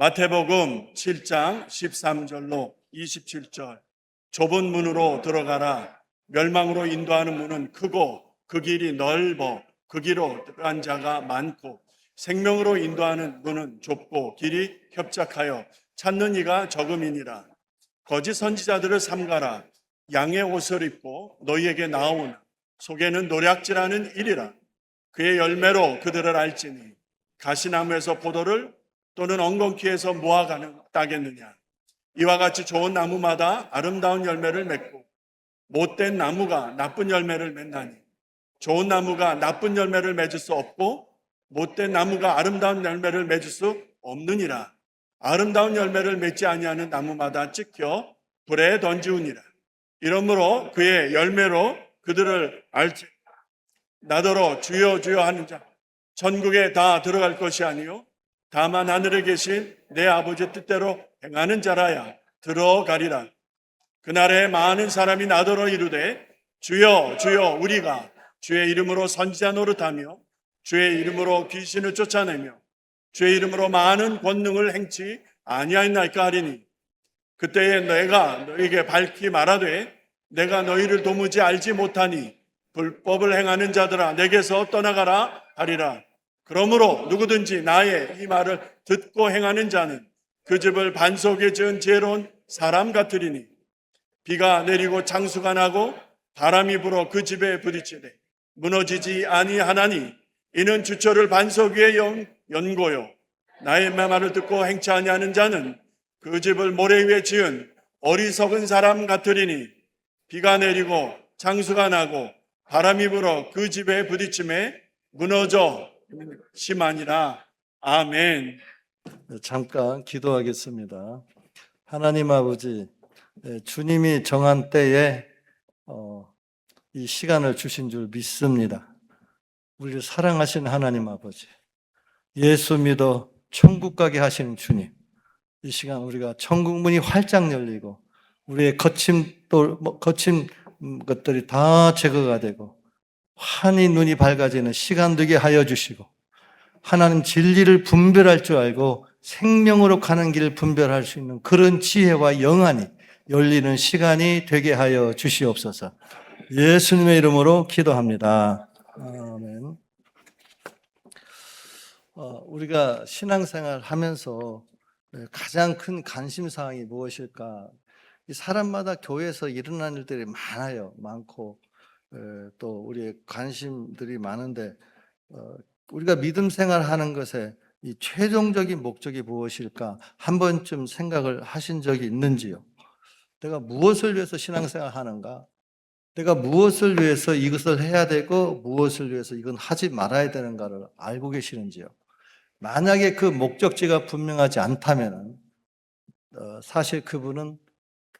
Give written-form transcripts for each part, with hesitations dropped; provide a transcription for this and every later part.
마태복음 7장 13절로 27절. 좁은 문으로 들어가라. 멸망으로 인도하는 문은 크고 그 길이 넓어 그 길로 들어간 자가 많고 생명으로 인도하는 문은 좁고 길이 협착하여 찾는 이가 적음이니라. 거짓 선지자들을 삼가라. 양의 옷을 입고 너희에게 나오나 속에는 노략질하는 일이라. 그의 열매로 그들을 알지니 가시나무에서 포도를 또는 엉겅퀴에서 무화과는 따겠느냐. 이와 같이 좋은 나무마다 아름다운 열매를 맺고 못된 나무가 나쁜 열매를 맺나니 좋은 나무가 나쁜 열매를 맺을 수 없고 못된 나무가 아름다운 열매를 맺을 수 없느니라. 아름다운 열매를 맺지 아니하는 나무마다 찍혀 불에 던지우니라. 이러므로 그의 열매로 그들을 알지. 나더러 주여 주여 하는 자 천국에 다 들어갈 것이 아니요 다만 하늘에 계신 내 아버지 뜻대로 행하는 자라야 들어가리라. 그날에 많은 사람이 나더러 이르되 주여 주여 우리가 주의 이름으로 선지자 노릇하며 주의 이름으로 귀신을 쫓아내며 주의 이름으로 많은 권능을 행치 아니하였나이까 하리니 그때에 내가 너에게 밝히 말하되 내가 너희를 도무지 알지 못하니 불법을 행하는 자들아 내게서 떠나가라 하리라. 그러므로 누구든지 나의 이 말을 듣고 행하는 자는 그 집을 반석에 지은 지혜로운 사람 같으리니 비가 내리고 창수가 나고 바람이 불어 그 집에 부딪히되 무너지지 아니하나니 이는 주철을 반석 위에 연고요 나의 말을 듣고 행치 아니하는 자는 그 집을 모래 위에 지은 어리석은 사람 같으리니 비가 내리고 창수가 나고 바람이 불어 그 집에 부딪힘에 무너져 심하니라. 아멘. 잠깐 기도하겠습니다. 하나님 아버지, 주님이 정한 때에 이 시간을 주신 줄 믿습니다. 우리를 사랑하시는 하나님 아버지, 예수 믿어 천국 가게 하시는 주님, 이 시간 우리가 천국 문이 활짝 열리고 우리의 거친 것들이 다 제거가 되고 환히 눈이 밝아지는 시간 되게 하여 주시고 하나님 진리를 분별할 줄 알고 생명으로 가는 길을 분별할 수 있는 그런 지혜와 영안이 열리는 시간이 되게 하여 주시옵소서. 예수님의 이름으로 기도합니다. 아멘. 우리가 신앙생활 하면서 가장 큰 관심사항이 무엇일까? 사람마다 교회에서 일어나는 일들이 많고 또 우리의 관심들이 많은데 우리가 믿음 생활하는 것에 이 최종적인 목적이 무엇일까? 한 번쯤 생각을 하신 적이 있는지요? 내가 무엇을 위해서 신앙생활 하는가? 내가 무엇을 위해서 이것을 해야 되고 무엇을 위해서 이건 하지 말아야 되는가를 알고 계시는지요? 만약에 그 목적지가 분명하지 않다면 사실 그분은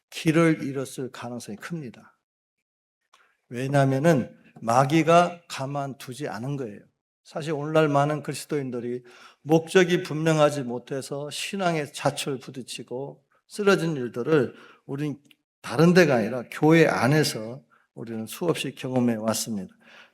길을 잃었을 가능성이 큽니다. 왜냐하면 마귀가 가만두지 않은 거예요. 사실 오늘날 많은 그리스도인들이 목적이 분명하지 못해서 신앙의 자초를 부딪히고 쓰러진 일들을 우리는 다른 데가 아니라 교회 안에서 우리는 수없이 경험해 왔습니다.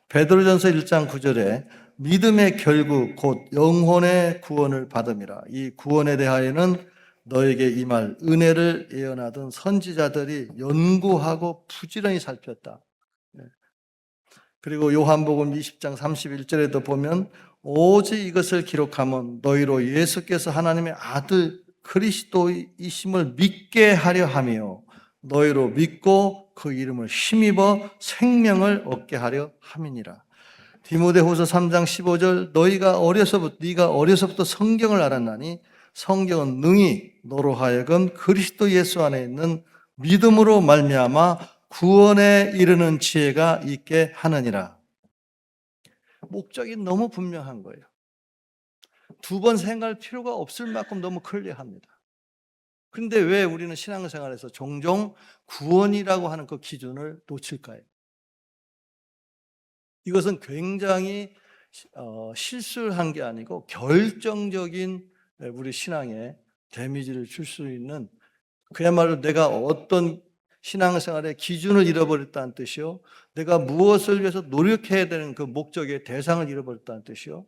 베드로전서 1장 9절에 믿음의 결국 곧 영혼의 구원을 받음이라. 이 구원에 대하여는 너에게 이 말 은혜를 예언하던 선지자들이 연구하고 부지런히 살폈다. 그리고 요한복음 20장 31절에도 보면 오직 이것을 기록하면 너희로 예수께서 하나님의 아들 그리스도이심을 믿게 하려 하며 너희로 믿고 그 이름을 힘입어 생명을 얻게 하려 함이니라. 디모데후서 3장 15절 네가 어려서부터 성경을 알았나니 성경은 능히 너로 하여금 그리스도 예수 안에 있는 믿음으로 말미암아 구원에 이르는 지혜가 있게 하느니라. 목적이 너무 분명한 거예요. 두 번 생각할 필요가 없을 만큼 너무 클리어합니다. 그런데 왜 우리는 신앙생활에서 종종 구원이라고 하는 그 기준을 놓칠까요? 이것은 굉장히 실수를 한 게 아니고 결정적인 우리 신앙에 데미지를 줄 수 있는, 그야말로 내가 어떤 신앙생활의 기준을 잃어버렸다는 뜻이요, 내가 무엇을 위해서 노력해야 되는 그 목적의 대상을 잃어버렸다는 뜻이요,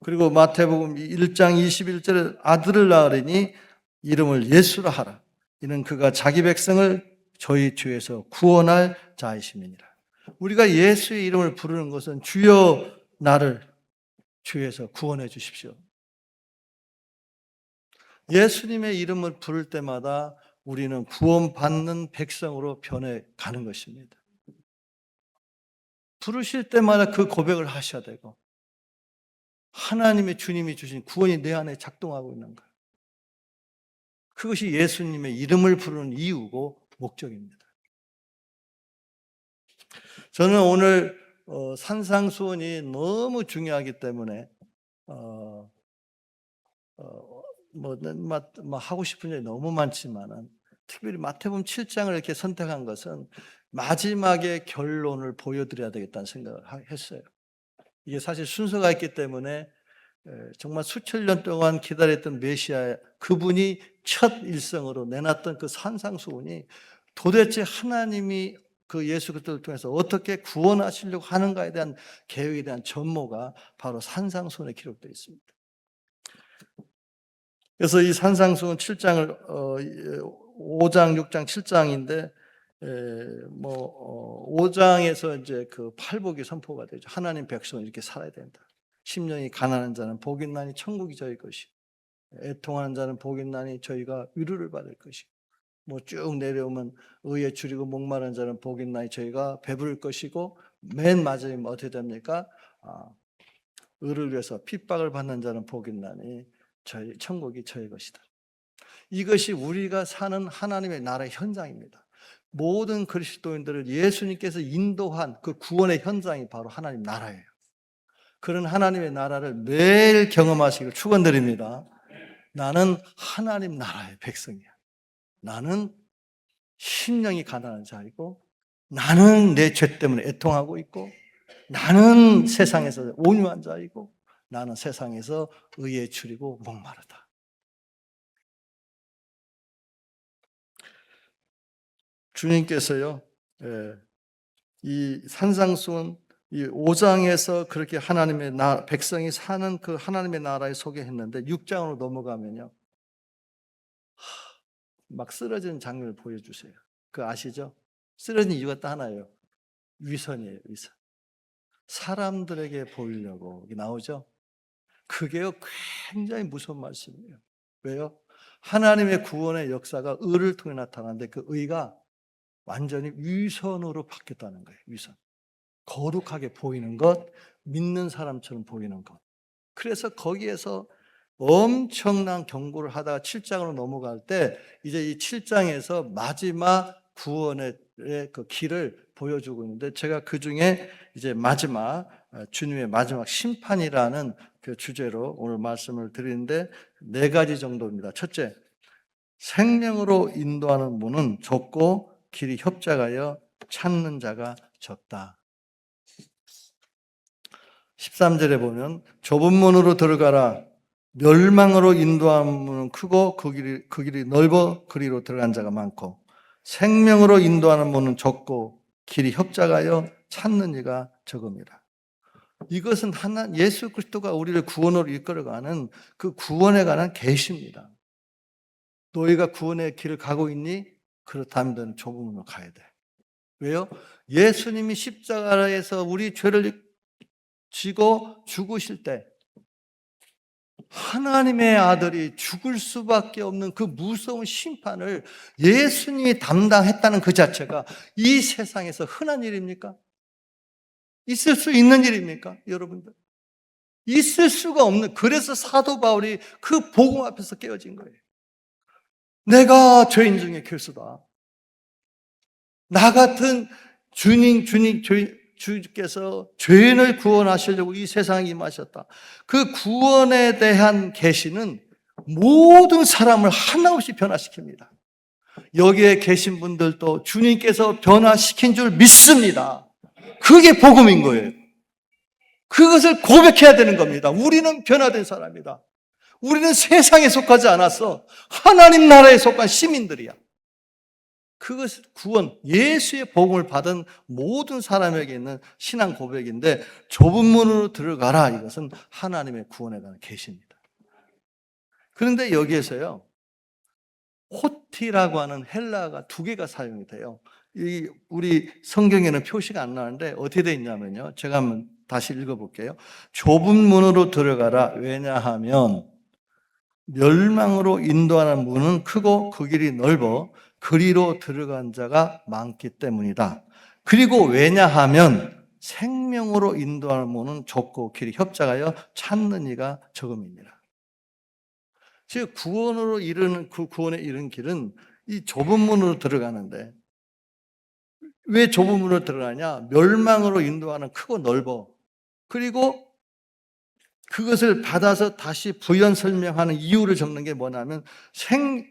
그리고 마태복음 1장 21절에 아들을 낳으리니 이름을 예수라 하라. 이는 그가 자기 백성을 저희 주에서 구원할 자이심이니라. 우리가 예수의 이름을 부르는 것은 주여 나를 주에서 구원해 주십시오. 예수님의 이름을 부를 때마다 우리는 구원받는 백성으로 변해가는 것입니다. 부르실 때마다 그 고백을 하셔야 되고 하나님의 주님이 주신 구원이 내 안에 작동하고 있는 거예요. 그것이 예수님의 이름을 부르는 이유고 목적입니다. 저는 오늘 산상수훈이 너무 중요하기 때문에 하고 싶은 일이 너무 많지만은 특별히 마태복음 7장을 이렇게 선택한 것은 마지막에 결론을 보여드려야 되겠다는 생각을 했어요. 이게 사실 순서가 있기 때문에 정말 수천 년 동안 기다렸던 메시아 그분이 첫 일성으로 내놨던 그 산상수훈이 도대체 하나님이 그 예수 그리스도를 통해서 어떻게 구원하시려고 하는가에 대한 계획에 대한 전모가 바로 산상수훈에 기록되어 있습니다. 그래서 이 산상수훈 7장을 5장, 6장, 7장인데 5장에서 이제 그 팔복이 선포가 되죠. 하나님 백성은 이렇게 살아야 된다. 심령이 가난한 자는 복이 있나니 천국이 저희 것이고 애통하는 자는 복이 있나니 저희가 위로를 받을 것이고 쭉 내려오면 의에 줄이고 목마른 자는 복이 있나니 저희가 배부를 것이고 맨 마지막에 어떻게 됩니까? 의를 위해서 핍박을 받는 자는 복이 있나니 저희 천국이 저희 것이다. 이것이 우리가 사는 하나님의 나라의 현장입니다. 모든 그리스도인들을 예수님께서 인도한 그 구원의 현장이 바로 하나님 나라예요. 그런 하나님의 나라를 매일 경험하시길 축원드립니다. 나는 하나님 나라의 백성이야. 나는 심령이 가난한 자이고 나는 내 죄 때문에 애통하고 있고 나는 세상에서 온유한 자이고 나는 세상에서 의에 줄이고 목마르다. 주님께서요, 이 산상수훈 이 5장에서 그렇게 하나님의 백성이 사는 그 하나님의 나라에 소개했는데 6장으로 넘어가면요, 막 쓰러지는 장면을 보여주세요. 그거 아시죠? 쓰러진 이유가 딱 하나예요. 위선이에요, 위선. 사람들에게 보이려고 나오죠? 그게요, 굉장히 무서운 말씀이에요. 왜요? 하나님의 구원의 역사가 의를 통해 나타나는데 그 의가 완전히 위선으로 바뀌었다는 거예요. 위선. 거룩하게 보이는 것, 믿는 사람처럼 보이는 것. 그래서 거기에서 엄청난 경고를 하다가 7장으로 넘어갈 때 이제 이 7장에서 마지막 구원의 그 길을 보여주고 있는데 제가 그 중에 이제 마지막 주님의 마지막 심판이라는 그 주제로 오늘 말씀을 드리는데 4가지 정도입니다. 첫째, 생명으로 인도하는 문은 좁고 길이 협착하여 찾는 자가 적다. 13절에 보면 좁은 문으로 들어가라. 멸망으로 인도하는 문은 크고 그 길이 넓어 그리로 들어간 자가 많고 생명으로 인도하는 문은 좁고 길이 협착하여 찾는 이가 적음이라. 이것은 예수 그리스도가 우리를 구원으로 이끌어가는 그 구원에 관한 계시입니다. 너희가 구원의 길을 가고 있니? 그렇다면 너는 좁은 문으로 가야 돼. 왜요? 예수님이 십자가에서 우리 죄를 지고 죽으실 때 하나님의 아들이 죽을 수밖에 없는 그 무서운 심판을 예수님이 담당했다는 그 자체가 이 세상에서 흔한 일입니까? 있을 수 있는 일입니까? 여러분들, 있을 수가 없는, 그래서 사도 바울이 그 복음 앞에서 깨어진 거예요. 내가 죄인 중에 괴수다. 나 같은 주께서 죄인을 구원하시려고 이 세상에 임하셨다. 그 구원에 대한 계시는 모든 사람을 하나없이 변화시킵니다. 여기에 계신 분들도 주님께서 변화시킨 줄 믿습니다. 그게 복음인 거예요. 그것을 고백해야 되는 겁니다. 우리는 변화된 사람이다. 우리는 세상에 속하지 않았어. 하나님 나라에 속한 시민들이야. 그것은 구원, 예수의 복음을 받은 모든 사람에게 있는 신앙 고백인데 좁은 문으로 들어가라. 이것은 하나님의 구원에 관한 계시입니다. 그런데 여기에서요, 호티라고 하는 헬라어가 두 개가 사용이 돼요. 우리 성경에는 표시가 안 나는데 어떻게 되어 있냐면요. 제가 한번 다시 읽어볼게요. 좁은 문으로 들어가라. 왜냐하면 멸망으로 인도하는 문은 크고 그 길이 넓어 그리로 들어간 자가 많기 때문이다. 그리고 왜냐하면 생명으로 인도하는 문은 좁고 길이 협착하여 찾는 이가 적음입니다. 즉 구원으로 이르는 그 구원에 이른 길은 이 좁은 문으로 들어가는데 왜 좁은 문으로 들어가냐? 멸망으로 인도하는 크고 넓어. 그리고 그것을 받아서 다시 부연 설명하는 이유를 적는 게 뭐냐면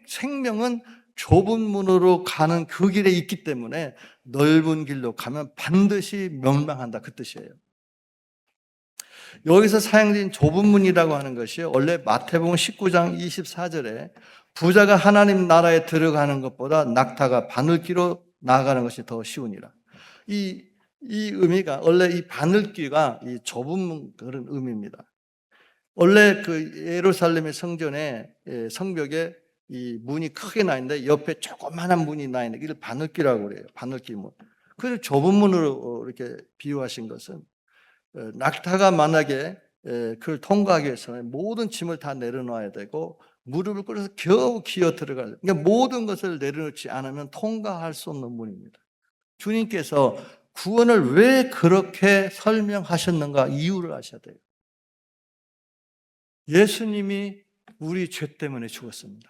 생명은 좁은 문으로 가는 그 길에 있기 때문에 넓은 길로 가면 반드시 멸망한다 그 뜻이에요. 여기서 사용된 좁은 문이라고 하는 것이 원래 마태복음 19장 24절에 부자가 하나님 나라에 들어가는 것보다 낙타가 바늘귀로 나아가는 것이 더 쉬우니라. 이 의미가 원래 이 바늘귀가 이 좁은 문 그런 의미입니다. 원래 그 예루살렘의 성전에 성벽에 이 문이 크게 나 있는데 옆에 조그마한 문이 나 있는데 이걸 바늘귀라고 그래요. 바늘귀 문. 그래서 좁은 문으로 이렇게 비유하신 것은 낙타가 만약에 그걸 통과하기 위해서는 모든 짐을 다 내려놔야 되고 무릎을 꿇어서 겨우 기어 들어갈. 그러니까 모든 것을 내려놓지 않으면 통과할 수 없는 문입니다. 주님께서 구원을 왜 그렇게 설명하셨는가 이유를 아셔야 돼요. 예수님이 우리 죄 때문에 죽었습니다.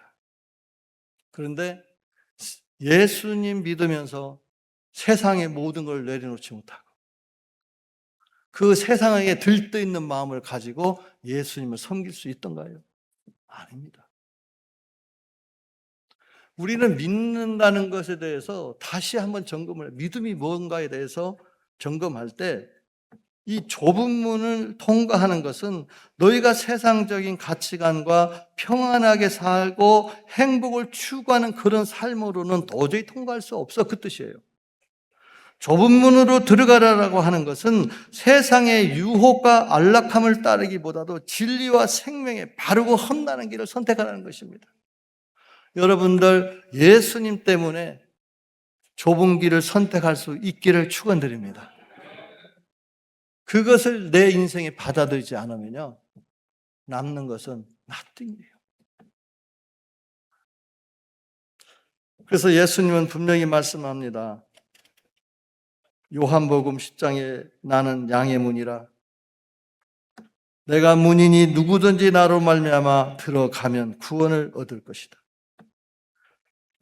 그런데 예수님 믿으면서 세상의 모든 걸 내려놓지 못하고 그 세상에 들떠있는 마음을 가지고 예수님을 섬길 수 있던가요? 아닙니다. 우리는 믿는다는 것에 대해서 다시 한번 점검을, 믿음이 뭔가에 대해서 점검할 때 이 좁은 문을 통과하는 것은 너희가 세상적인 가치관과 평안하게 살고 행복을 추구하는 그런 삶으로는 도저히 통과할 수 없어 그 뜻이에요. 좁은 문으로 들어가라라고 하는 것은 세상의 유혹과 안락함을 따르기보다도 진리와 생명의 바르고 험난한 길을 선택하라는 것입니다. 여러분들 예수님 때문에 좁은 길을 선택할 수 있기를 축원드립니다. 그것을 내 인생에 받아들이지 않으면요 남는 것은 nothing이에요. 그래서 예수님은 분명히 말씀합니다. 요한복음 10장에 나는 양의 문이라 내가 문이니 누구든지 나로 말미암아 들어가면 구원을 얻을 것이다.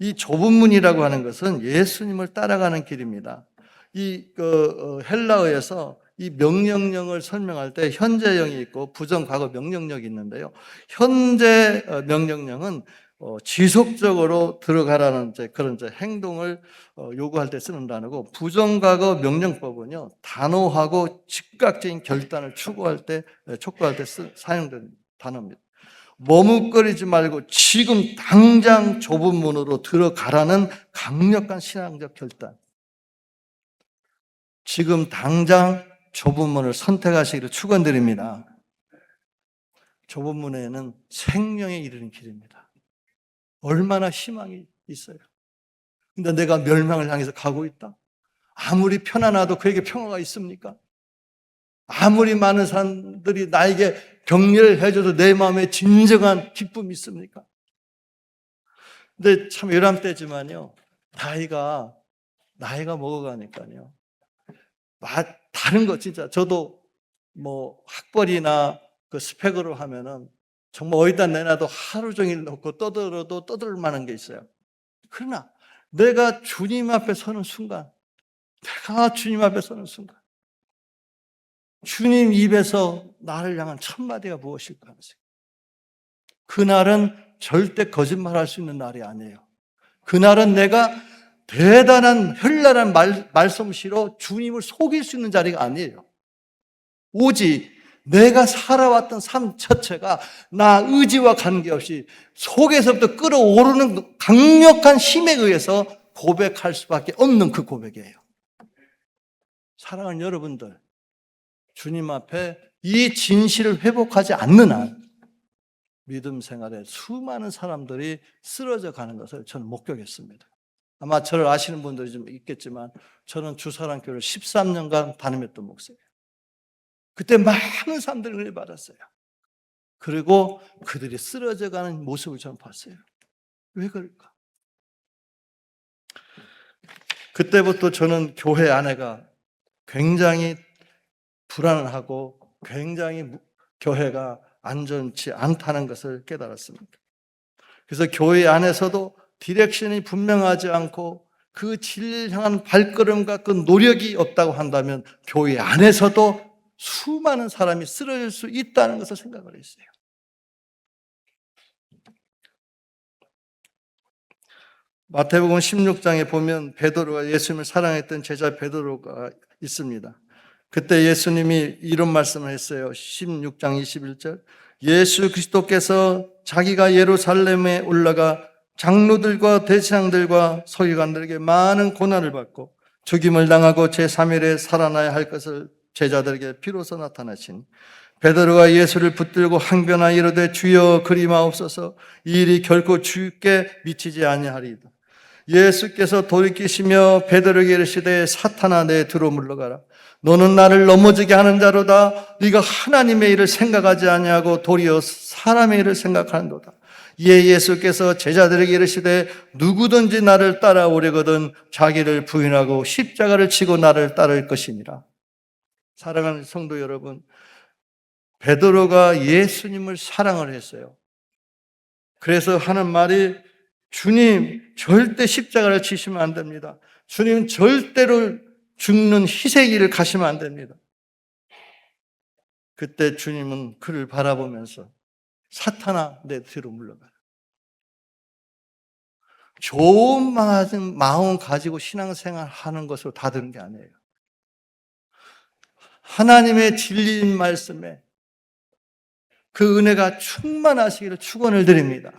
이 좁은 문이라고 하는 것은 예수님을 따라가는 길입니다. 이 헬라어에서 이 명령형을 설명할 때 현재형이 있고 부정, 과거 명령형이 있는데요. 현재 명령형은 지속적으로 들어가라는 그런 행동을 요구할 때 쓰는 단어고 부정과거 명령법은요 단호하고 즉각적인 결단을 촉구할 때 사용된 단어입니다. 머뭇거리지 말고 지금 당장 좁은 문으로 들어가라는 강력한 신앙적 결단. 지금 당장 좁은 문을 선택하시기를 축원드립니다. 좁은 문에는 생명에 이르는 길입니다. 얼마나 희망이 있어요. 근데 내가 멸망을 향해서 가고 있다? 아무리 편안해도 그에게 평화가 있습니까? 아무리 많은 사람들이 나에게 격려를 해줘도 내 마음에 진정한 기쁨이 있습니까? 근데 참 열한 때지만요, 나이가 먹어가니까요, 다른 거 진짜 저도 뭐 학벌이나 그 스펙으로 하면은 정말 어디다 내놔도 하루 종일 놓고 떠들어도 떠들 만한 게 있어요. 그러나 내가 주님 앞에 서는 순간, 주님 입에서 나를 향한 첫마디가 무엇일까 하는 생각. 그날은 절대 거짓말할 수 있는 날이 아니에요. 그날은 내가 대단한 현란한 말솜씨로 주님을 속일 수 있는 자리가 아니에요. 오직 내가 살아왔던 삶 자체가 나 의지와 관계없이 속에서부터 끌어오르는 강력한 힘에 의해서 고백할 수밖에 없는 그 고백이에요. 사랑하는 여러분들, 주님 앞에 이 진실을 회복하지 않는 한 믿음 생활에 수많은 사람들이 쓰러져 가는 것을 저는 목격했습니다. 아마 저를 아시는 분들이 좀 있겠지만 저는 주사랑교회를 13년간 담임했던 목사예요. 그때 많은 사람들이 은혜 받았어요. 그리고 그들이 쓰러져 가는 모습을 저는 봤어요. 왜 그럴까? 그때부터 저는 교회 안에가 굉장히 불안하고 굉장히 교회가 안전치 않다는 것을 깨달았습니다. 그래서 교회 안에서도 디렉션이 분명하지 않고 그 진리를 향한 발걸음과 그 노력이 없다고 한다면 교회 안에서도 수많은 사람이 쓰러질 수 있다는 것을 생각을 했어요. 마태복음 16장에 보면 베드로가 예수님을 사랑했던 제자 베드로가 있습니다. 그때 예수님이 이런 말씀을 했어요. 16장 21절. 예수 그리스도께서 자기가 예루살렘에 올라가 장로들과 대제사장들과 서기관들에게 많은 고난을 받고 죽임을 당하고 제3일에 살아나야 할 것을 제자들에게 비로소 나타나신 베드로가 예수를 붙들고 항변하여 이르되 주여 그리 마옵소서 이 일이 결코 주께 미치지 아니하리이다. 예수께서 돌이키시며 베드로에게 이르시되 사탄아 내 뒤로 물러가라. 너는 나를 넘어지게 하는 자로다. 네가 하나님의 일을 생각하지 아니하고 도리어 사람의 일을 생각하는도다. 이에 예수께서 제자들에게 이르시되 누구든지 나를 따라오려거든 자기를 부인하고 십자가를 지고 나를 따를 것이니라. 사랑하는 성도 여러분, 베드로가 예수님을 사랑을 했어요. 그래서 하는 말이 주님 절대 십자가를 지시면 안 됩니다. 주님 절대로 죽는 희생 일을 가시면 안 됩니다. 그때 주님은 그를 바라보면서 사탄아 내 뒤로 물러가라. 좋은 마음 가지고 신앙생활 하는 것으로 다 되는 게 아니에요. 하나님의 진리인 말씀에 그 은혜가 충만하시기를 축원을 드립니다.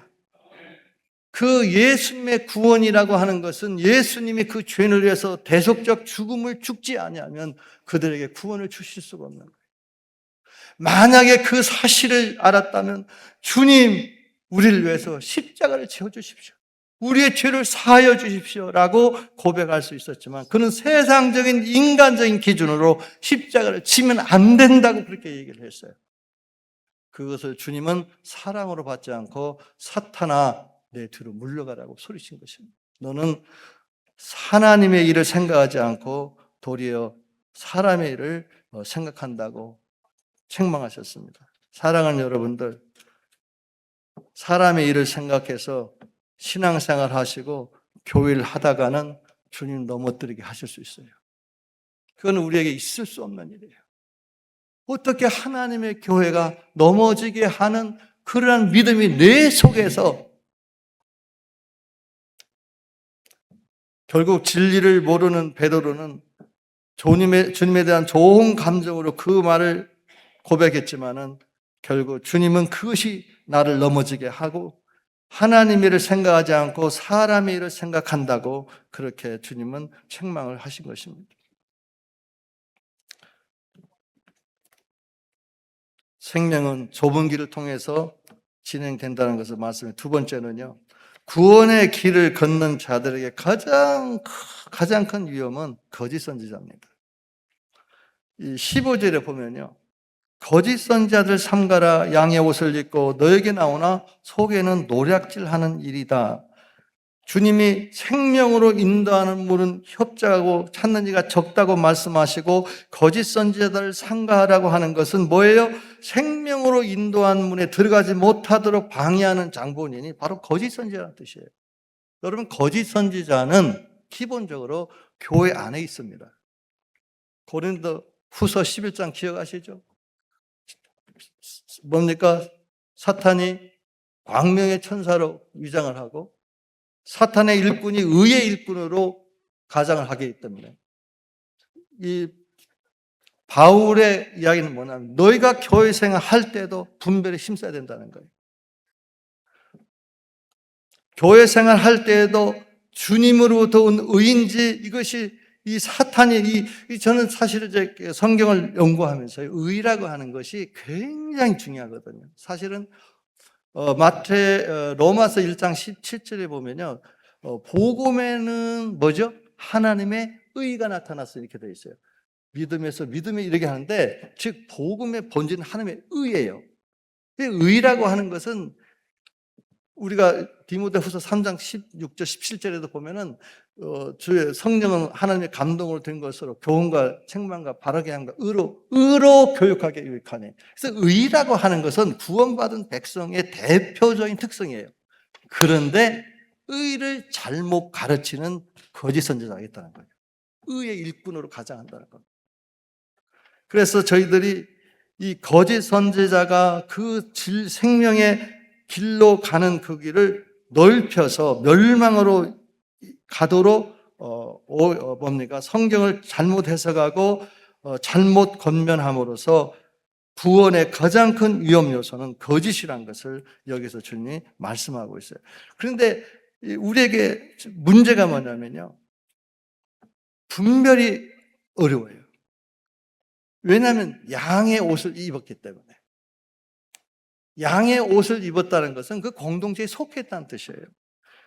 그 예수님의 구원이라고 하는 것은 예수님이 그 죄를 위해서 대속적 죽음을 죽지 아니하면 그들에게 구원을 주실 수가 없는 거예요. 만약에 그 사실을 알았다면 주님 우리를 위해서 십자가를 지어주십시오. 우리의 죄를 사하여 주십시오 라고 고백할 수 있었지만 그는 세상적인 인간적인 기준으로 십자가를 지면 안 된다고 그렇게 얘기를 했어요. 그것을 주님은 사랑으로 받지 않고 사탄아 내 뒤로 물러가라고 소리친 것입니다. 너는 하나님의 일을 생각하지 않고 도리어 사람의 일을 생각한다고 책망하셨습니다. 사랑하는 여러분들, 사람의 일을 생각해서 신앙생활 하시고 교회를 하다가는 주님 넘어뜨리게 하실 수 있어요. 그건 우리에게 있을 수 없는 일이에요. 어떻게 하나님의 교회가 넘어지게 하는 그러한 믿음이 내 속에서 결국 진리를 모르는 베드로는 주님에 대한 좋은 감정으로 그 말을 고백했지만은 결국 주님은 그것이 나를 넘어지게 하고 하나님의 일을 생각하지 않고 사람의 일을 생각한다고 그렇게 주님은 책망을 하신 것입니다. 생명은 좁은 길을 통해서 진행된다는 것을 말씀해. 두 번째는요, 구원의 길을 걷는 자들에게 가장 큰 위험은 거짓 선지자입니다. 이 15절에 보면요, 거짓 선지자들 삼가라. 양의 옷을 입고 너에게 나오나 속에는 노략질하는 일이다. 주님이 생명으로 인도하는 문은 협착하고 찾는 이가 적다고 말씀하시고 거짓 선지자들을 삼가하라고 하는 것은 뭐예요? 생명으로 인도하는 문에 들어가지 못하도록 방해하는 장본인이 바로 거짓 선지자라는 뜻이에요. 여러분, 거짓 선지자는 기본적으로 교회 안에 있습니다. 고린도 후서 11장 기억하시죠? 뭡니까? 사탄이 광명의 천사로 위장을 하고 사탄의 일꾼이 의의 일꾼으로 가장을 하게 했답니다. 이 바울의 이야기는 뭐냐면 너희가 교회 생활 할 때도 분별에 힘써야 된다는 거예요. 교회 생활 할 때에도 주님으로부터 온 의인지 이것이 이 사탄이 저는 사실 이제 성경을 연구하면서 의라고 하는 것이 굉장히 중요하거든요. 사실은 로마서 1장 17절에 보면요. 복음에는 뭐죠? 하나님의 의가 나타났어 이렇게 되어 있어요. 믿음에서 믿음에 이르게 하는데 즉 복음의 본질은 하나님의 의예요. 의라고 하는 것은 우리가 디모데후서 3장 16절 17절에도 보면은 주의 성령은 하나님의 감동으로 된 것으로 교훈과 책망과 바르게 함과 의로 교육하게 유익하니. 그래서 의라고 하는 것은 구원받은 백성의 대표적인 특성이에요. 그런데 의를 잘못 가르치는 거짓 선지자가 있다는 거예요. 의의 일꾼으로 가장한다는 겁니다. 그래서 저희들이 이 거짓 선지자가 그 생명의 길로 가는 그 길을 넓혀서 멸망으로 가도록 성경을 잘못 해석하고 잘못 권면함으로써 구원의 가장 큰 위험 요소는 거짓이라는 것을 여기서 주님이 말씀하고 있어요. 그런데 우리에게 문제가 뭐냐면요, 분별이 어려워요. 왜냐하면 양의 옷을 입었기 때문에. 양의 옷을 입었다는 것은 그 공동체에 속했다는 뜻이에요.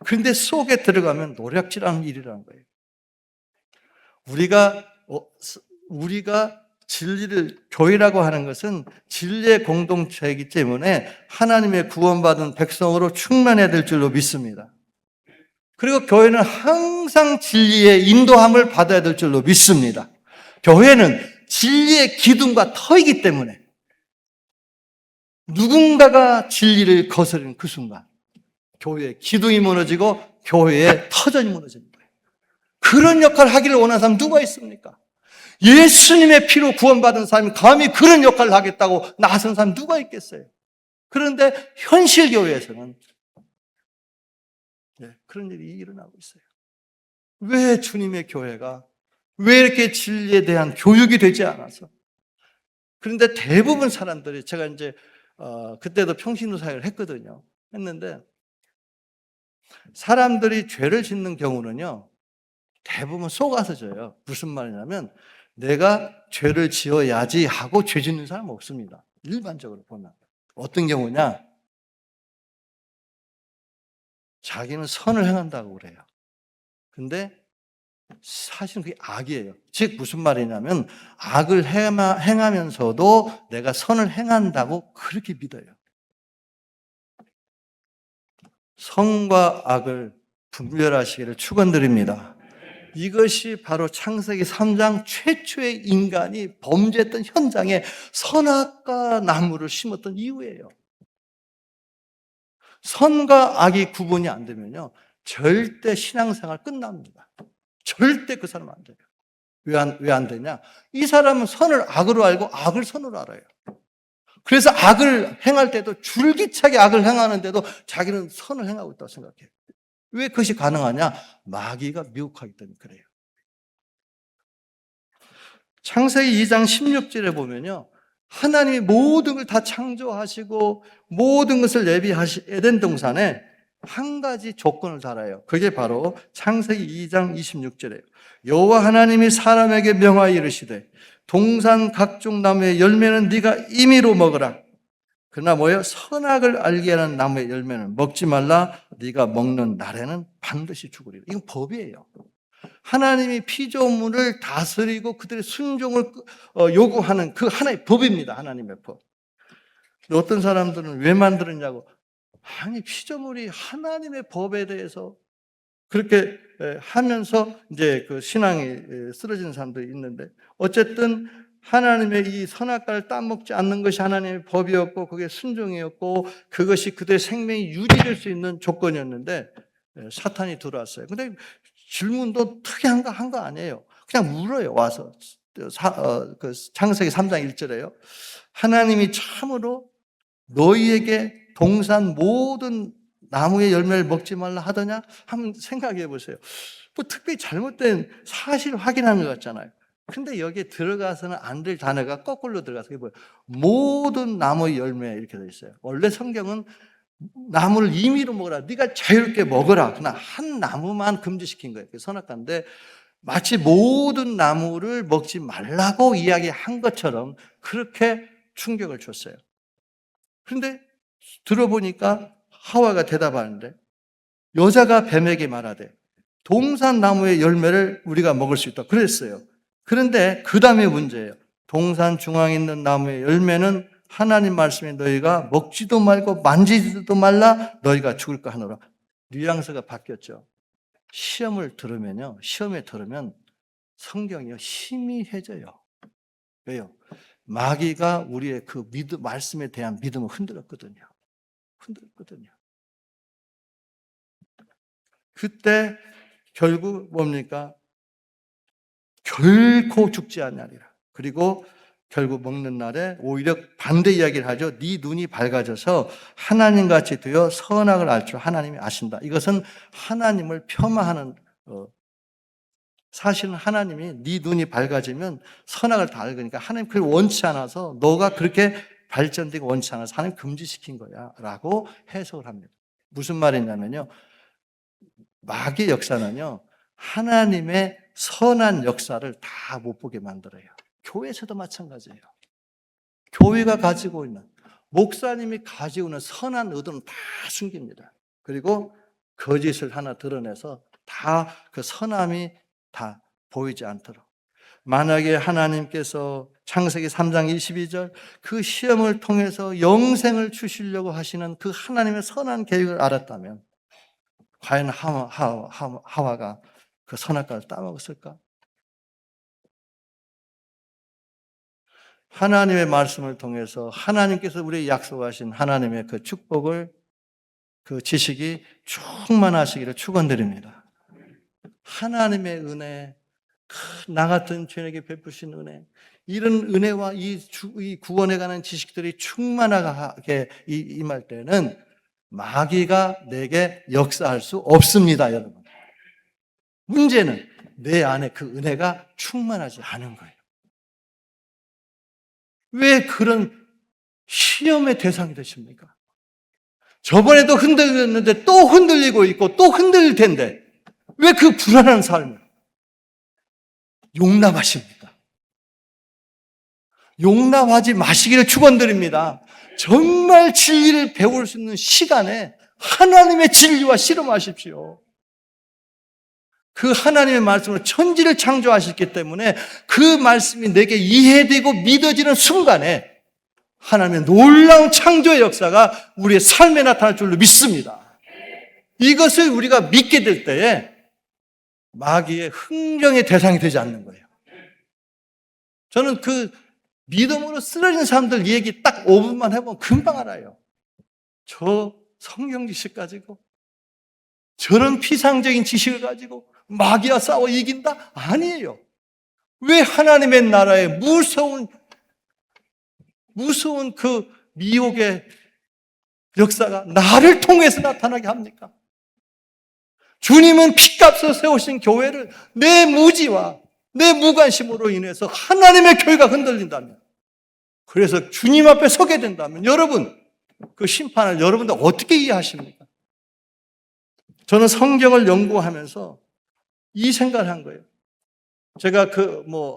그런데 속에 들어가면 노략질하는 일이라는 거예요. 우리가 진리를, 교회라고 하는 것은 진리의 공동체이기 때문에 하나님의 구원받은 백성으로 충만해야 될 줄로 믿습니다. 그리고 교회는 항상 진리의 인도함을 받아야 될 줄로 믿습니다. 교회는 진리의 기둥과 터이기 때문에 누군가가 진리를 거스르는 그 순간 교회의 기둥이 무너지고 교회의 터전이 무너집니다. 그런 역할을 하기를 원하는 사람 누가 있습니까? 예수님의 피로 구원받은 사람이 감히 그런 역할을 하겠다고 나선 사람 누가 있겠어요? 그런데 현실 교회에서는 그런 일이 일어나고 있어요. 왜 주님의 교회가 왜 이렇게 진리에 대한 교육이 되지 않아서? 그런데 대부분 사람들이, 제가 이제 그때도 평신도 사역을 했거든요. 했는데 사람들이 죄를 짓는 경우는요, 대부분 속아서 져요. 무슨 말이냐면 내가 죄를 지어야지 하고 죄 짓는 사람은 없습니다. 일반적으로 보면. 어떤 경우냐? 자기는 선을 행한다고 그래요. 근데 사실은 그게 악이에요. 즉 무슨 말이냐면 악을 행하면서도 내가 선을 행한다고 그렇게 믿어요. 선과 악을 분별하시기를 축원드립니다. 이것이 바로 창세기 3장 최초의 인간이 범죄했던 현장에 선악과 나무를 심었던 이유예요. 선과 악이 구분이 안 되면요, 절대 신앙생활 끝납니다. 절대 그 사람은 안 돼요. 왜 안 되냐? 이 사람은 선을 악으로 알고 악을 선으로 알아요. 그래서 악을 행할 때도 줄기차게 악을 행하는데도 자기는 선을 행하고 있다고 생각해요. 왜 그것이 가능하냐? 마귀가 미혹하기 때문에 그래요. 창세기 2장 16절에 보면요, 하나님이 모든 걸 다 창조하시고 모든 것을 예비하신 에덴 동산에 한 가지 조건을 달아요. 그게 바로 창세기 2장 26절이에요. 여호와 하나님이 사람에게 명하여 이르시되 동산 각종 나무의 열매는 네가 임의로 먹으라. 그러나 뭐예요? 선악을 알게 하는 나무의 열매는 먹지 말라. 네가 먹는 날에는 반드시 죽으리라. 이건 법이에요. 하나님이 피조물을 다스리고 그들의 순종을 요구하는 그 하나의 법입니다. 하나님의 법. 어떤 사람들은 왜 만들었냐고. 아니, 피조물이 하나님의 법에 대해서 그렇게 하면서 이제 그 신앙이 쓰러지는 사람들이 있는데, 어쨌든 하나님의 이 선악과를 따먹지 않는 것이 하나님의 법이었고 그게 순종이었고 그것이 그들의 생명이 유지될 수 있는 조건이었는데 사탄이 들어왔어요. 근데 질문도 특이한 거 한 거 아니에요. 그냥 물어요. 와서 그 창세기 3장 1절에요. 하나님이 참으로 너희에게 동산 모든 나무의 열매를 먹지 말라 하더냐? 한번 생각해 보세요. 뭐 특별히 잘못된 사실 확인하는 것 같잖아요. 근데 여기에 들어가서는 안 될 단어가 거꾸로 들어가서 이게 뭐예요? 모든 나무의 열매 이렇게 되어 있어요. 원래 성경은 나무를 임의로 먹어라. 네가 자유롭게 먹어라. 그러나 한 나무만 금지시킨 거예요. 선악과인데 마치 모든 나무를 먹지 말라고 이야기한 것처럼 그렇게 충격을 줬어요. 그런데 들어보니까 하와가 대답하는데 여자가 뱀에게 말하되 동산나무의 열매를 우리가 먹을 수 있다 그랬어요. 그런데 그 다음에 문제예요. 동산 중앙에 있는 나무의 열매는 하나님 말씀에 너희가 먹지도 말고 만지지도 말라 너희가 죽을까 하노라. 뉘앙스가 바뀌었죠. 시험에 들으면 성경이요 희미해져요. 왜요? 마귀가 우리의 그 말씀에 대한 믿음을 흔들었거든요. 그때 결국 뭡니까? 결코 죽지 않으리라. 그리고 결국 먹는 날에 오히려 반대 이야기를 하죠. 네 눈이 밝아져서 하나님같이 되어 선악을 알 줄 하나님이 아신다. 이것은 하나님을 폄하하는 사실은 하나님이 네 눈이 밝아지면 선악을 다 알으니까 하나님 그걸 원치 않아서 너가 그렇게 발전되고 원치 않아서 하나님 금지시킨 거야 라고 해석을 합니다. 무슨 말이냐면요. 마귀의 역사는요. 하나님의 선한 역사를 다 못 보게 만들어요. 교회에서도 마찬가지예요. 교회가 가지고 있는 목사님이 가지고 있는 선한 의도는 다 숨깁니다. 그리고 거짓을 하나 드러내서 다 그 선함이 다 보이지 않도록. 만약에 하나님께서 창세기 3장 22절 그 시험을 통해서 영생을 주시려고 하시는 그 하나님의 선한 계획을 알았다면 과연 하와가 그 선악과를 따먹었을까? 하나님의 말씀을 통해서 하나님께서 우리에게 약속하신 하나님의 그 축복을 그 지식이 충만하시기를 축원드립니다. 하나님의 은혜, 나 같은 죄인에게 베푸신 은혜, 이런 은혜와 이 구원에 관한 지식들이 충만하게 임할 때는 마귀가 내게 역사할 수 없습니다, 여러분. 문제는 내 안에 그 은혜가 충만하지 않은 거예요. 왜 그런 시험의 대상이 되십니까? 저번에도 흔들렸는데 또 흔들리고 있고 또 흔들릴 텐데 왜 그 불안한 삶을 용납하십니까? 용납하지 마시기를 축원드립니다. 정말 진리를 배울 수 있는 시간에 하나님의 진리와 씨름하십시오. 그 하나님의 말씀으로 천지를 창조하셨기 때문에 그 말씀이 내게 이해되고 믿어지는 순간에 하나님의 놀라운 창조의 역사가 우리의 삶에 나타날 줄로 믿습니다. 이것을 우리가 믿게 될 때에 마귀의 흥정의 대상이 되지 않는 거예요. 저는 그 믿음으로 쓰러진 사람들 얘기 딱 5분만 해보면 금방 알아요. 저 성경 지식 가지고 저런 피상적인 지식을 가지고 마귀와 싸워 이긴다? 아니에요. 왜 하나님의 나라에 무서운 그 미혹의 역사가 나를 통해서 나타나게 합니까? 주님은 피값으로 세우신 교회를 내 무지와 내 무관심으로 인해서 하나님의 교회가 흔들린다면, 그래서 주님 앞에 서게 된다면 여러분 그 심판을 여러분들 어떻게 이해하십니까? 저는 성경을 연구하면서 이 생각을 한 거예요. 제가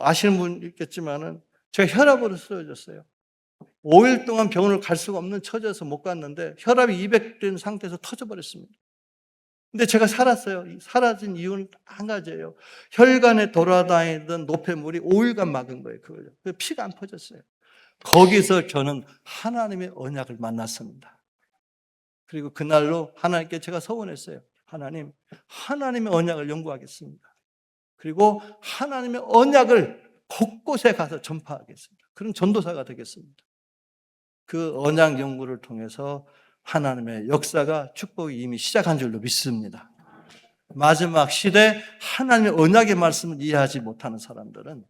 아시는 분 있겠지만은 제가 혈압으로 쓰러졌어요. 5일 동안 병원을 갈 수가 없는 처지에서 못 갔는데 혈압이 200된 상태에서 터져버렸습니다. 근데 제가 살았어요. 사라진 이유는 한 가지예요. 혈관에 돌아다니던 노폐물이 5일간 막은 거예요. 그거요. 피가 안 퍼졌어요. 거기서 저는 하나님의 언약을 만났습니다. 그리고 그날로 하나님께 제가 서원했어요. 하나님, 하나님의 언약을 연구하겠습니다. 그리고 하나님의 언약을 곳곳에 가서 전파하겠습니다. 그런 전도사가 되겠습니다. 그 언약 연구를 통해서 하나님의 역사가 축복이 이미 시작한 줄로 믿습니다. 마지막 시대 하나님의 언약의 말씀을 이해하지 못하는 사람들은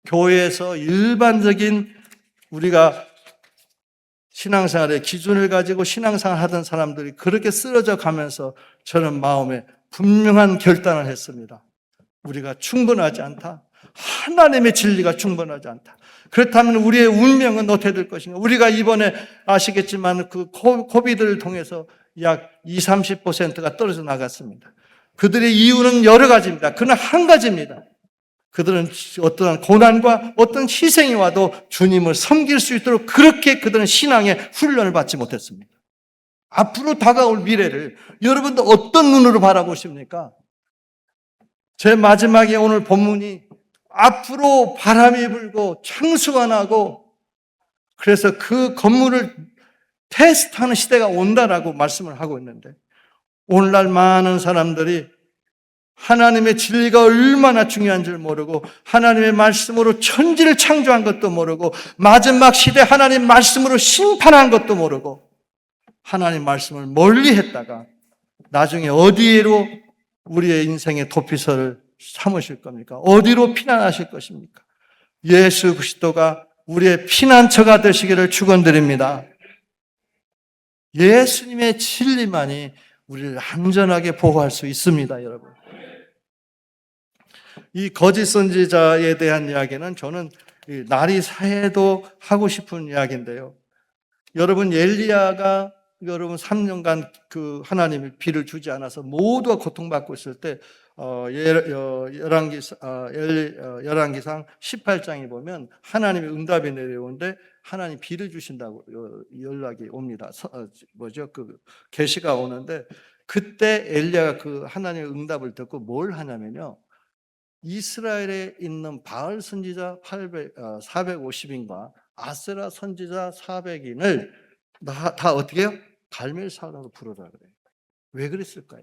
교회에서 일반적인 우리가 신앙생활의 기준을 가지고 신앙생활 하던 사람들이 그렇게 쓰러져 가면서 저는 마음에 분명한 결단을 했습니다. 우리가 충분하지 않다. 하나님의 진리가 충분하지 않다. 그렇다면 우리의 운명은 어떻게 될 것인가? 우리가 이번에 아시겠지만 그 코비드를 통해서 약 20, 30%가 떨어져 나갔습니다. 그들의 이유는 여러 가지입니다. 그러나 한 가지입니다. 그들은 어떠한 고난과 어떤 희생이 와도 주님을 섬길 수 있도록 그렇게 그들은 신앙의 훈련을 받지 못했습니다. 앞으로 다가올 미래를 여러분도 어떤 눈으로 바라보십니까? 제 마지막에 오늘 본문이 앞으로 바람이 불고 창수가 나고 그래서 그 건물을 테스트하는 시대가 온다라고 말씀을 하고 있는데 오늘날 많은 사람들이 하나님의 진리가 얼마나 중요한 줄 모르고 하나님의 말씀으로 천지를 창조한 것도 모르고 마지막 시대 하나님 말씀으로 심판한 것도 모르고 하나님 말씀을 멀리 했다가 나중에 어디로 우리의 인생의 도피서를 삼으실 겁니까? 어디로 피난하실 것입니까? 예수 그리스도가 우리의 피난처가 되시기를 축원드립니다. 예수님의 진리만이 우리를 안전하게 보호할 수 있습니다, 여러분. 이 거짓 선지자에 대한 이야기는 저는 날이 새해도 하고 싶은 이야기인데요. 여러분 열왕기가 3년간 그 하나님이 비를 주지 않아서 모두가 고통받고 있을 때 열왕기상 18장에 보면 하나님의 응답이 내려오는데 하나님 비를 주신다고 연락이 옵니다. 그 계시가 오는데 그때 엘리야가 그 하나님의 응답을 듣고 뭘 하냐면요. 이스라엘에 있는 바알 선지자 450인과 아세라 선지자 400인을 다 어떻게 해요? 갈멜산으로 부르라 그래요. 왜 그랬을까요?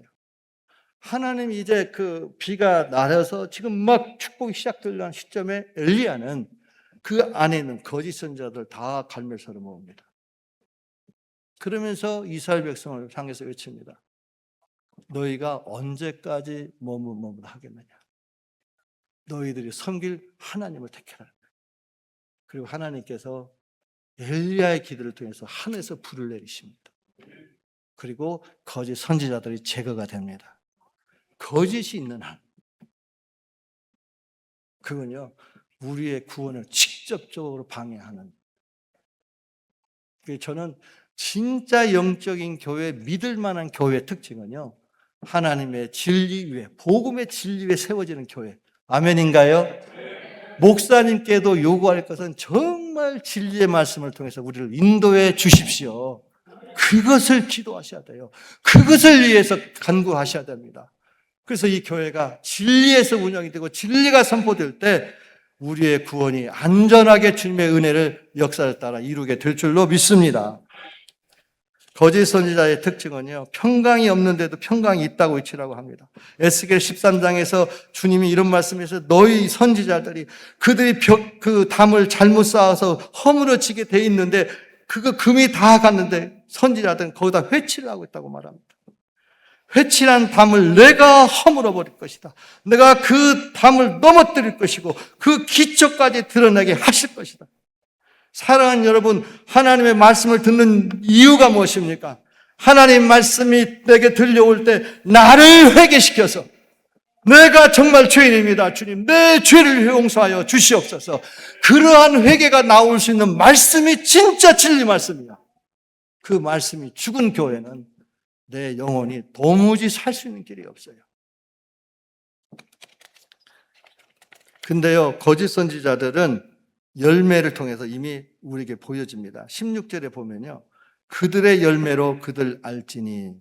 하나님이 이제 그 비가 내려서 지금 막 축복이 시작되려는 시점에 엘리야는 그 안에 있는 거짓 선지자들 다 갈멜산으로 모읍니다. 그러면서 이스라엘 백성을 향해서 외칩니다. 너희가 언제까지 머뭇머뭇하겠느냐? 너희들이 섬길 하나님을 택해라. 그리고 하나님께서 엘리야의 기도를 통해서 하늘에서 불을 내리십니다. 그리고 거짓 선지자들이 제거가 됩니다. 거짓이 있는 한 그건요 우리의 구원을 직접적으로 방해하는. 저는 진짜 영적인 교회, 믿을 만한 교회의 특징은요 하나님의 진리 위에, 복음의 진리 위에 세워지는 교회. 아멘인가요? 목사님께도 요구할 것은 정말 진리의 말씀을 통해서 우리를 인도해 주십시오. 그것을 기도하셔야 돼요. 그것을 위해서 간구하셔야 됩니다. 그래서 이 교회가 진리에서 운영이 되고 진리가 선포될 때 우리의 구원이 안전하게 주님의 은혜를 역사를 따라 이루게 될 줄로 믿습니다. 거짓 선지자의 특징은요 평강이 없는데도 평강이 있다고 외치라고 합니다. 에스겔 13장에서 주님이 이런 말씀에서 너희 선지자들이 그들이 그 담을 잘못 쌓아서 허물어지게 돼 있는데 그거 금이 다 갔는데 선지자들은 거기다 회치를 하고 있다고 말합니다. 회칠한 담을 내가 허물어 버릴 것이다. 내가 그 담을 넘어뜨릴 것이고 그 기초까지 드러나게 하실 것이다. 사랑하는 여러분, 하나님의 말씀을 듣는 이유가 무엇입니까? 하나님 말씀이 내게 들려올 때 나를 회개시켜서 내가 정말 죄인입니다. 주님, 내 죄를 용서하여 주시옵소서. 그러한 회개가 나올 수 있는 말씀이 진짜 진리 말씀이야. 그 말씀이 죽은 교회는 내 영혼이 도무지 살 수 있는 길이 없어요. 근데요, 거짓 선지자들은 열매를 통해서 이미 우리에게 보여집니다. 16절에 보면요. 그들의 열매로 그들 알지니.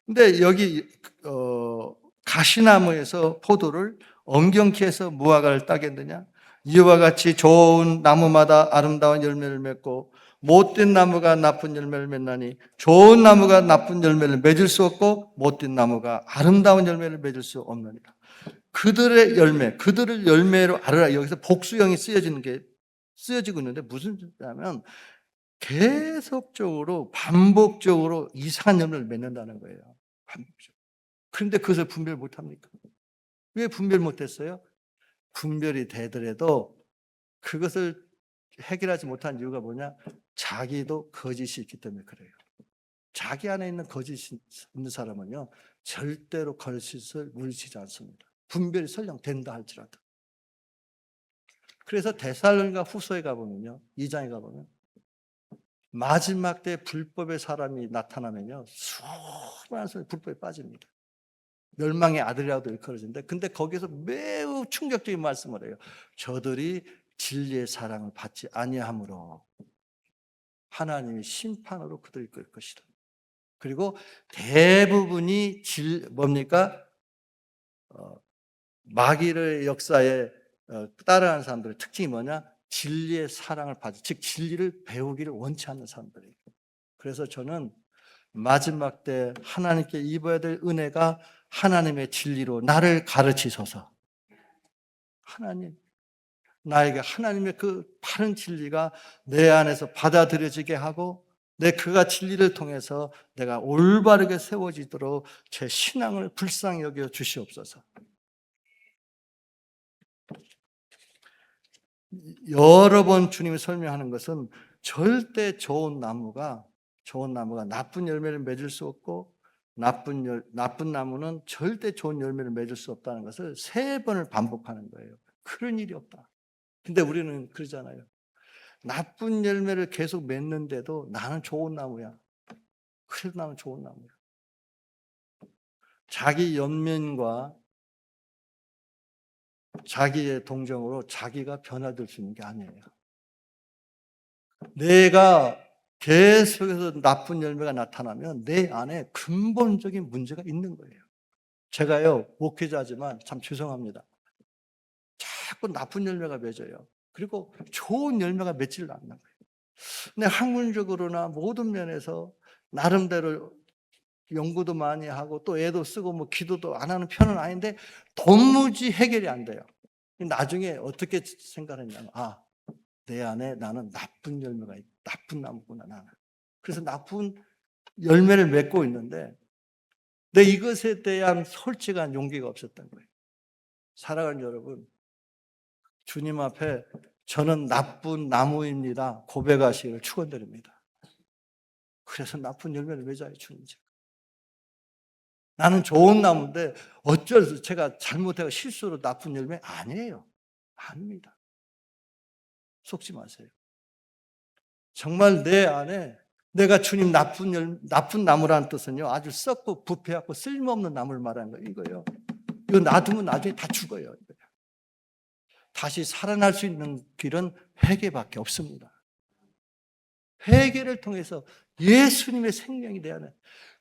근데 여기 가시나무에서 포도를 엄경케 해서 무화과를 따겠느냐? 이와 같이 좋은 나무마다 아름다운 열매를 맺고 못된 나무가 나쁜 열매를 맺나니 좋은 나무가 나쁜 열매를 맺을 수 없고 못된 나무가 아름다운 열매를 맺을 수 없느니라. 그들의 열매, 그들을 열매로 알아라. 여기서 복수형이 쓰여지고 있는데 무슨 뜻이냐면 계속적으로 반복적으로 이상한 열매를 맺는다는 거예요. 반복적으로. 그런데 그것을 분별 못합니까? 왜 분별 못했어요? 분별이 되더라도 그것을 해결하지 못한 이유가 뭐냐? 자기도 거짓이 있기 때문에 그래요. 자기 안에 있는 거짓이 있는 사람은요 절대로 거짓을 물리치지 않습니다. 분별이 설령 된다 할지라도. 그래서 데살로니가 후서에 가보면요, 2장에 가보면 마지막 때 불법의 사람이 나타나면요, 수많은 사람이 불법에 빠집니다. 멸망의 아들이라도 일컬어지는데, 근데 거기서 매우 충격적인 말씀을 해요. 저들이 진리의 사랑을 받지 아니함으로 하나님이 심판으로 그들을 끌 것이다. 그리고 대부분이 뭡니까? 마귀의 역사에 따라하는 사람들의 특징이 뭐냐? 진리의 사랑을 받지, 즉 진리를 배우기를 원치 않는 사람들이에요. 그래서 저는 마지막 때 하나님께 입어야 될 은혜가 하나님의 진리로 나를 가르치소서. 하나님, 나에게 하나님의 그 바른 진리가 내 안에서 받아들여지게 하고 내 그가 진리를 통해서 내가 올바르게 세워지도록 제 신앙을 불쌍히 여겨 주시옵소서. 여러 번 주님이 설명하는 것은 절대 좋은 나무가 나쁜 열매를 맺을 수 없고 나쁜 나무는 절대 좋은 열매를 맺을 수 없다는 것을 3번을 반복하는 거예요. 그런 일이 없다. 근데 우리는 그러잖아요. 나쁜 열매를 계속 맺는데도 나는 좋은 나무야. 그래도 나는 좋은 나무야. 자기 연민과 자기의 동정으로 자기가 변화될 수 있는 게 아니에요. 내가 계속해서 나쁜 열매가 나타나면 내 안에 근본적인 문제가 있는 거예요. 제가요, 목회자지만 참 죄송합니다. 자꾸 나쁜 열매가 맺어요. 그리고 좋은 열매가 맺지를 않는 거예요. 근데 학문적으로나 모든 면에서 나름대로 연구도 많이 하고 또 애도 쓰고 뭐 기도도 안 하는 편은 아닌데 도무지 해결이 안 돼요. 나중에 어떻게 생각했냐면 내 안에 나는 나쁜 열매가 있다. 나쁜 나무구나 나는. 그래서 나쁜 열매를 맺고 있는데 내 이것에 대한 솔직한 용기가 없었던 거예요. 사랑하는 여러분, 주님 앞에 저는 나쁜 나무입니다 고백하시기를 축원드립니다. 그래서 나쁜 열매를 맺어요. 주님. 나는 좋은 나무인데 어쩔 제가 잘못해서 실수로 나쁜 열매 아니에요. 아닙니다. 속지 마세요. 정말 내 안에 내가 주님 나쁜 나무라는 뜻은요, 아주 썩고 부패하고 쓸모없는 나무를 말하는 거예요. 이거요. 이거 놔두면 나중에 다 죽어요. 다시 살아날 수 있는 길은 회개밖에 없습니다. 회개를 통해서 예수님의 생명이 내 안에,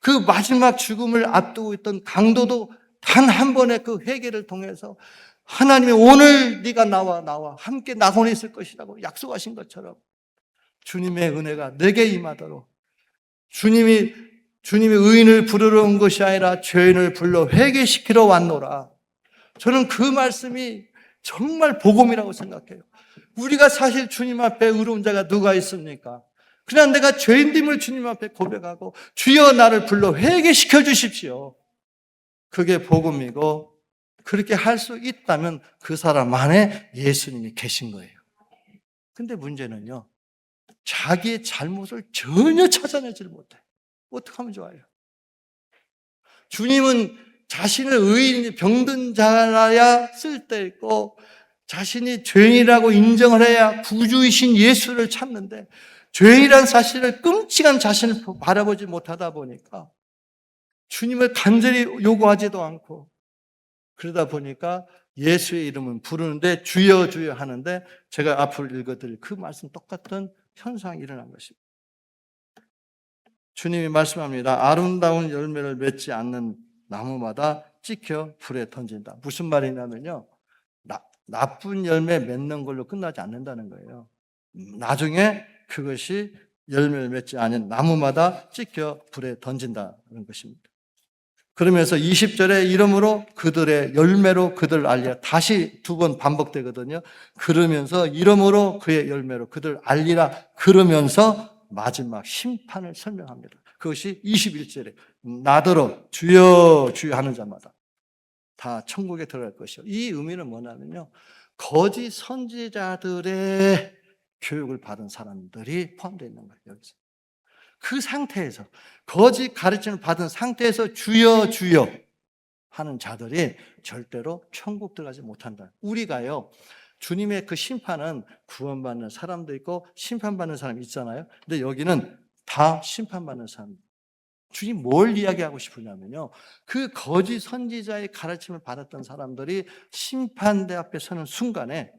그 마지막 죽음을 앞두고 있던 강도도 단 한 번의 그 회개를 통해서 하나님이 오늘 네가 나와 함께 낙원에 있을 것이라고 약속하신 것처럼 주님의 은혜가 내게 임하도록, 주님이 의인을 부르러 온 것이 아니라 죄인을 불러 회개시키러 왔노라. 저는 그 말씀이 정말 복음이라고 생각해요. 우리가 사실 주님 앞에 의로운 자가 누가 있습니까? 그냥 내가 죄인됨을 주님 앞에 고백하고 주여 나를 불러 회개시켜 주십시오. 그게 복음이고, 그렇게 할 수 있다면 그 사람 안에 예수님이 계신 거예요. 근데 문제는요, 자기의 잘못을 전혀 찾아내질 못해. 어떻게 하면 좋아요? 주님은 자신을 의인, 병든 자라야 쓸데있고 자신이 죄인이라고 인정을 해야 구주이신 예수를 찾는데, 죄인이라는 사실을 끔찍한 자신을 바라보지 못하다 보니까 주님을 간절히 요구하지도 않고, 그러다 보니까 예수의 이름은 부르는데 주여 주여 하는데, 제가 앞으로 읽어드릴 그 말씀 똑같은 현상이 일어난 것입니다. 주님이 말씀합니다. 아름다운 열매를 맺지 않는 나무마다 찍혀 불에 던진다. 무슨 말이냐면요, 나쁜 열매 맺는 걸로 끝나지 않는다는 거예요. 나중에 그것이 열매를 맺지 않은 나무마다 찍혀 불에 던진다는 것입니다. 그러면서 20절에 이름으로 그들의 열매로 그들 알리라, 다시 2번 반복되거든요. 그러면서 이름으로 그의 열매로 그들 알리라, 그러면서 마지막 심판을 설명합니다. 그것이 21절에 나더러 주여 주여 하는 자마다 다 천국에 들어갈 것이요. 이 의미는 뭐냐면요, 거짓 선지자들의 교육을 받은 사람들이 포함되어 있는 거예요. 여기서 그 상태에서, 거짓 가르침을 받은 상태에서 주여 주여 하는 자들이 절대로 천국 들어가지 못한다. 우리가요, 주님의 그 심판은 구원받는 사람도 있고 심판받는 사람이 있잖아요. 근데 여기는 다 심판받는 사람. 주님 뭘 이야기하고 싶으냐면요. 그 거짓 선지자의 가르침을 받았던 사람들이 심판대 앞에 서는 순간에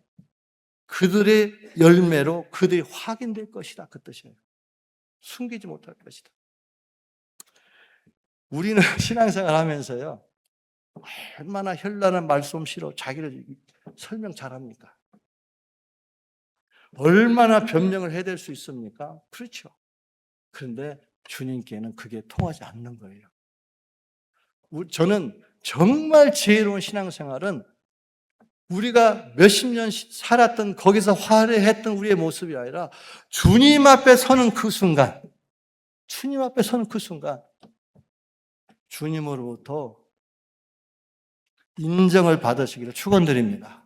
그들의 열매로 그들이 확인될 것이다. 그 뜻이에요. 숨기지 못할 것이다. 우리는 신앙생활 하면서요. 얼마나 현란한 말솜씨로 자기를 설명 잘합니까? 얼마나 변명을 해댈 수 있습니까? 그렇죠. 그런데 주님께는 그게 통하지 않는 거예요. 저는 정말 지혜로운 신앙생활은 우리가 몇십 년 살았던 거기서 화려했던 우리의 모습이 아니라 주님 앞에 서는 그 순간, 주님 앞에 서는 그 순간 주님으로부터 인정을 받으시기를 축원드립니다.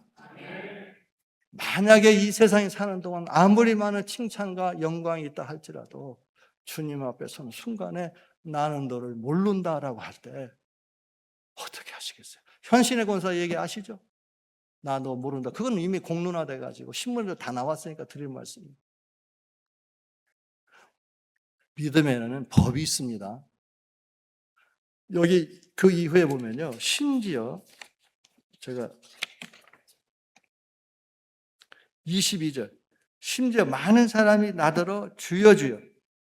만약에 이 세상에 사는 동안 아무리 많은 칭찬과 영광이 있다 할지라도 주님 앞에 서는 순간에 나는 너를 모른다라고 할 때 어떻게 하시겠어요? 현신의 권사 얘기 아시죠? 나 너 모른다. 그건 이미 공론화돼가지고 신문에도 다 나왔으니까 드릴 말씀입니다. 믿음에는 법이 있습니다. 여기 그 이후에 보면요. 심지어 제가 22절 심지어 많은 사람이 나더러 주여 주여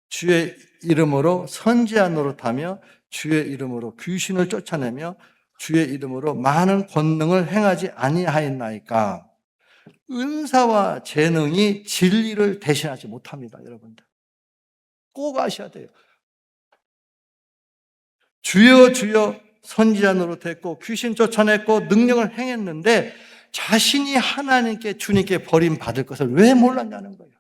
주의 이름으로 선지자 노릇하며 주의 이름으로 귀신을 쫓아내며 주의 이름으로 많은 권능을 행하지 아니하였나이까. 은사와 재능이 진리를 대신하지 못합니다. 여러분들 꼭 아셔야 돼요. 주여 주여 선지자 노릇했고 귀신 쫓아냈고 능력을 행했는데 자신이 하나님께 주님께 버림받을 것을 왜 몰랐냐는 거예요.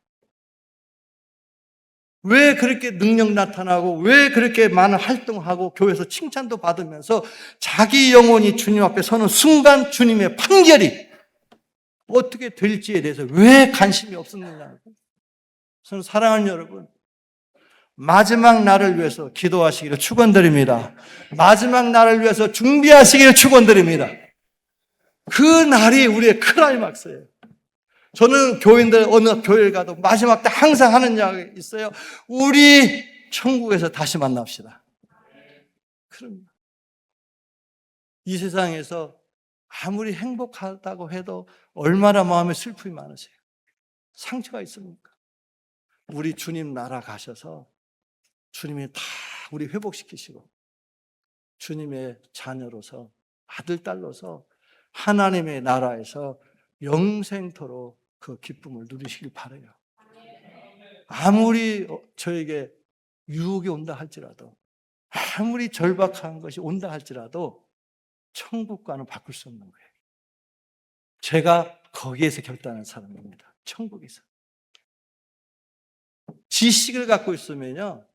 왜 그렇게 능력 나타나고 왜 그렇게 많은 활동하고 교회에서 칭찬도 받으면서 자기 영혼이 주님 앞에 서는 순간 주님의 판결이 어떻게 될지에 대해서 왜 관심이 없었느냐고. 저는 사랑하는 여러분, 마지막 날을 위해서 기도하시기를 축원드립니다. 마지막 날을 위해서 준비하시기를 축원드립니다. 그 날이 우리의 클라이막스예요. 저는 교인들 어느 교회를 가도 마지막 때 항상 하는 이야기 있어요. 우리 천국에서 다시 만납시다. 그럽니다. 이 세상에서 아무리 행복하다고 해도 얼마나 마음에 슬픔이 많으세요. 상처가 있습니까? 우리 주님 나라 가셔서 주님이 다 우리 회복시키시고 주님의 자녀로서 아들, 딸로서 하나님의 나라에서 영생토록 그 기쁨을 누리시길 바라요. 아무리 저에게 유혹이 온다 할지라도 아무리 절박한 것이 온다 할지라도 천국과는 바꿀 수 없는 거예요. 제가 거기에서 결단한 사람입니다. 천국에서. 지식을 갖고 있으면요.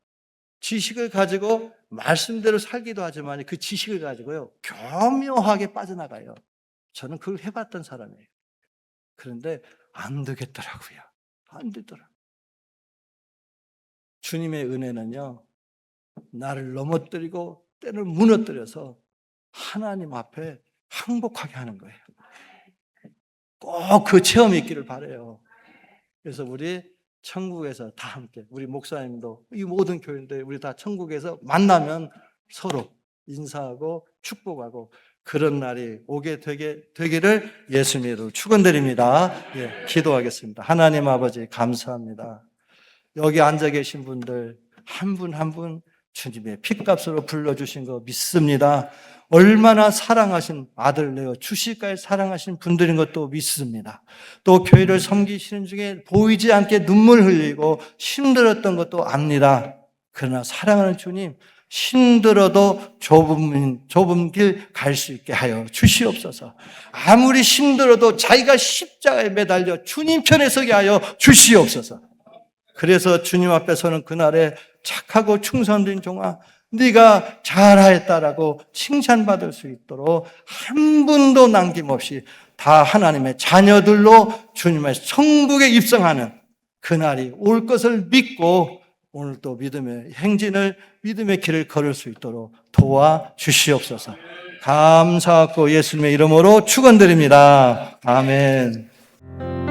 지식을 가지고 말씀대로 살기도 하지만 그 지식을 가지고요. 교묘하게 빠져나가요. 저는 그걸 해봤던 사람이에요. 그런데 안 되겠더라고요. 안 되더라고요. 주님의 은혜는요. 나를 넘어뜨리고 때를 무너뜨려서 하나님 앞에 항복하게 하는 거예요. 꼭 그 체험이 있기를 바라요. 그래서 우리 천국에서 다 함께 우리 목사님도 이 모든 교인들 우리 다 천국에서 만나면 서로 인사하고 축복하고 그런 날이 오게 되기를 예수님으로 축원드립니다. 예, 기도하겠습니다. 하나님 아버지 감사합니다. 여기 앉아 계신 분들 한 분 한 분 주님의 핏값으로 불러주신 거 믿습니다. 얼마나 사랑하신 아들 내어 주실까지 사랑하신 분들인 것도 믿습니다. 또 교회를 섬기시는 중에 보이지 않게 눈물 흘리고 힘들었던 것도 압니다. 그러나 사랑하는 주님 힘들어도 좁은 길 갈 수 있게 하여 주시옵소서. 아무리 힘들어도 자기가 십자가에 매달려 주님 편에 서게 하여 주시옵소서. 그래서 주님 앞에 서는 그날에 착하고 충성된 종아 네가 잘하였다라고 칭찬받을 수 있도록 한 분도 남김없이 다 하나님의 자녀들로 주님의 천국에 입성하는 그날이 올 것을 믿고 오늘 또 믿음의 행진을 믿음의 길을 걸을 수 있도록 도와주시옵소서. 감사하고 예수님의 이름으로 축원드립니다. 아멘. 있습니다.